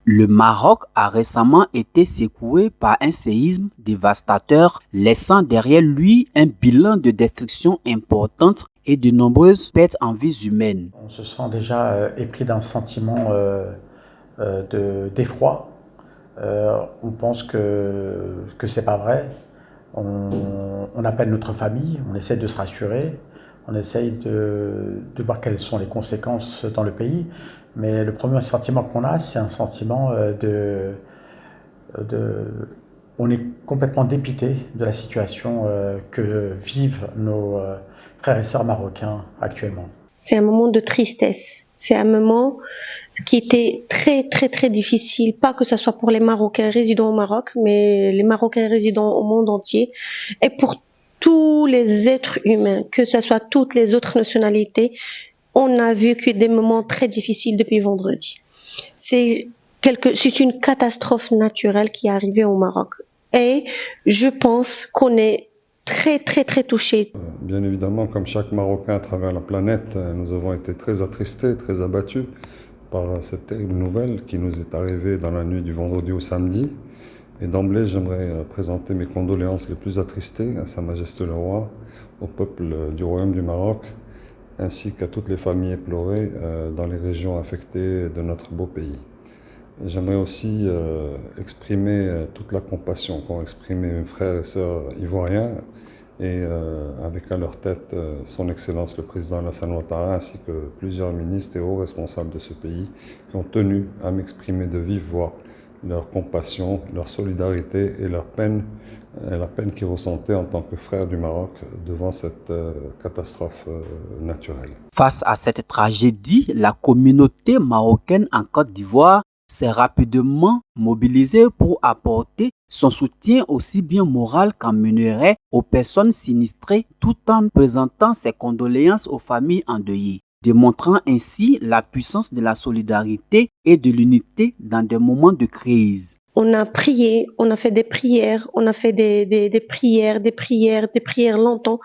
Le Maroc a récemment été secoué par un séisme dévastateur, laissant derrière lui un bilan de destruction importante et de nombreuses pertes en vies humaines. On se sent déjà épris d'un sentiment d'effroi. On pense que c'est pas vrai. On appelle notre famille, on essaie de se rassurer, on essaye de voir quelles sont les conséquences dans le pays. Mais le premier sentiment qu'on a, c'est un sentiment on est complètement dépité de la situation que vivent nos frères et sœurs marocains actuellement. C'est un moment de tristesse. C'est un moment qui était très, très, très difficile. Pas que ce soit pour les Marocains résidant au Maroc, mais les Marocains résidant au monde entier. Et pour tous les êtres humains, que ce soit toutes les autres nationalités, on a vécu des moments très difficiles depuis vendredi. C'est une catastrophe naturelle qui est arrivée au Maroc. Et je pense qu'on est très, très, très touchés. Bien évidemment, comme chaque Marocain à travers la planète, nous avons été très attristés, très abattus par cette terrible nouvelle qui nous est arrivée dans la nuit du vendredi au samedi. Et d'emblée, j'aimerais présenter mes condoléances les plus attristées à Sa Majesté le Roi, au peuple du Royaume du Maroc, ainsi qu'à toutes les familles éplorées dans les régions affectées de notre beau pays. J'aimerais aussi exprimer toute la compassion qu'ont exprimé mes frères et sœurs ivoiriens et avec à leur tête son Excellence le Président Alassane Ouattara ainsi que plusieurs ministres et hauts responsables de ce pays qui ont tenu à m'exprimer de vive voix leur compassion, leur solidarité et la peine qu'ils ressentaient en tant que frères du Maroc devant cette catastrophe naturelle. Face à cette tragédie, la communauté marocaine en Côte d'Ivoire s'est rapidement mobilisée pour apporter son soutien aussi bien moral qu'en minerai aux personnes sinistrées tout en présentant ses condoléances aux familles endeuillées, démontrant ainsi la puissance de la solidarité et de l'unité dans des moments de crise. On a prié, on a fait des prières, on a fait des prières longtemps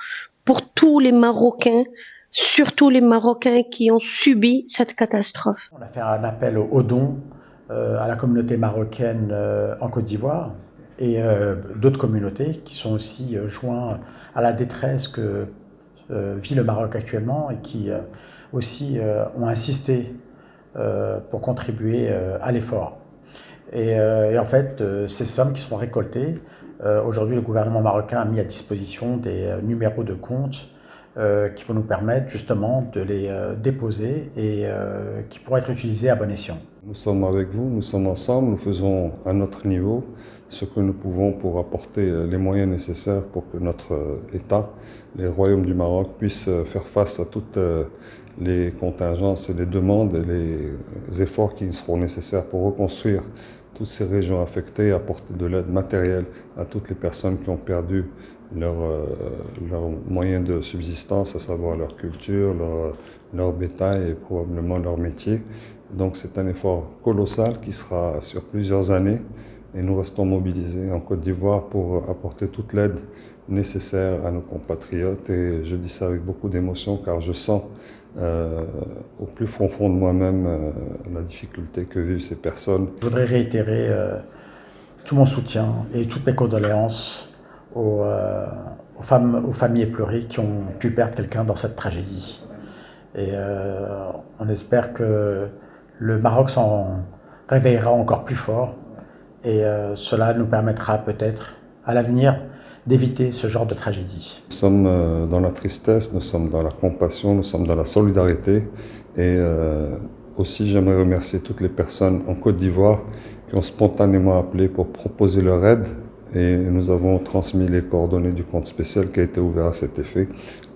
pour tous les Marocains, surtout les Marocains qui ont subi cette catastrophe. On a fait un appel aux dons à la communauté marocaine en Côte d'Ivoire et d'autres communautés qui sont aussi joints à la détresse que vit le Maroc actuellement et qui aussi ont insisté pour contribuer à l'effort. Et en fait, ces sommes qui seront récoltées, aujourd'hui le gouvernement marocain a mis à disposition des numéros de compte qui vont nous permettre justement de les déposer et qui pourront être utilisés à bon escient. Nous sommes avec vous, nous sommes ensemble, nous faisons à notre niveau ce que nous pouvons pour apporter les moyens nécessaires pour que notre État, les royaumes du Maroc, puissent faire face à toutes les contingences et les demandes et les efforts qui seront nécessaires pour reconstruire toutes ces régions affectées, apporter de l'aide matérielle à toutes les personnes qui ont perdu leurs moyens de subsistance, à savoir leur culture, leur bétail et probablement leur métier. Donc c'est un effort colossal qui sera sur plusieurs années et nous restons mobilisés en Côte d'Ivoire pour apporter toute l'aide nécessaire à nos compatriotes. Et je dis ça avec beaucoup d'émotion car je sens au plus profond de moi-même la difficulté que vivent ces personnes. Je voudrais réitérer tout mon soutien et toutes mes condoléances aux familles éplorées qui ont pu perdre quelqu'un dans cette tragédie. Et on espère que le Maroc s'en réveillera encore plus fort et cela nous permettra peut-être à l'avenir d'éviter ce genre de tragédie. Nous sommes dans la tristesse, nous sommes dans la compassion, nous sommes dans la solidarité et aussi j'aimerais remercier toutes les personnes en Côte d'Ivoire qui ont spontanément appelé pour proposer leur aide et nous avons transmis les coordonnées du compte spécial qui a été ouvert à cet effet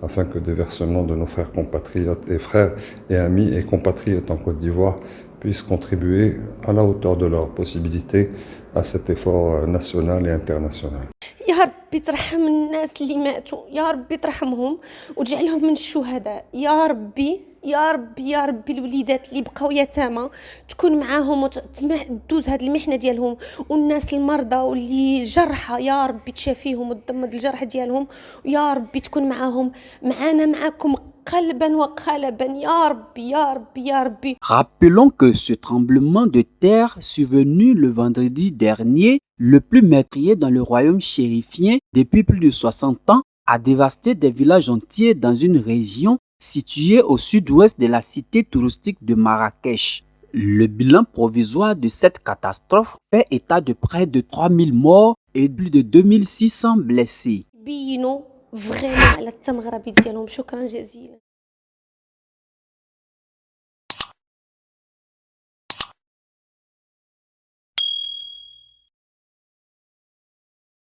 afin que des versements de nos frères compatriotes et frères et amis et compatriotes en Côte d'Ivoire puissent contribuer à la hauteur de leurs possibilités à cet effort national et international. يا ربي ترحم الناس اللي ماتوا، يا ربي ترحمهم وتجعلهم من الشهداء، يا ربي يا ربي يا ربي الوليدات اللي بقاو يتامى تكون معاهم وتدوز هاد المحنه ديالهم، والناس المرضى واللي جرحى يا ربي تشافيهم وتضمد الجرح ديالهم، ويا ربي تكون معاهم معانا معاكم قلبا وقالبا يا ربي يا ربي يا ربي. Rappelons que ce tremblement de terre survenu le vendredi dernier, le plus meurtrier dans le royaume chérifien depuis plus de 60 ans, a dévasté des villages entiers dans une région située au sud-ouest de la cité touristique de Marrakech. Le bilan provisoire de cette catastrophe fait état de près de 3000 morts et plus de 2600 blessés. بينوا فغيمون على التمغربي ديالهم. شكرا جزيلا.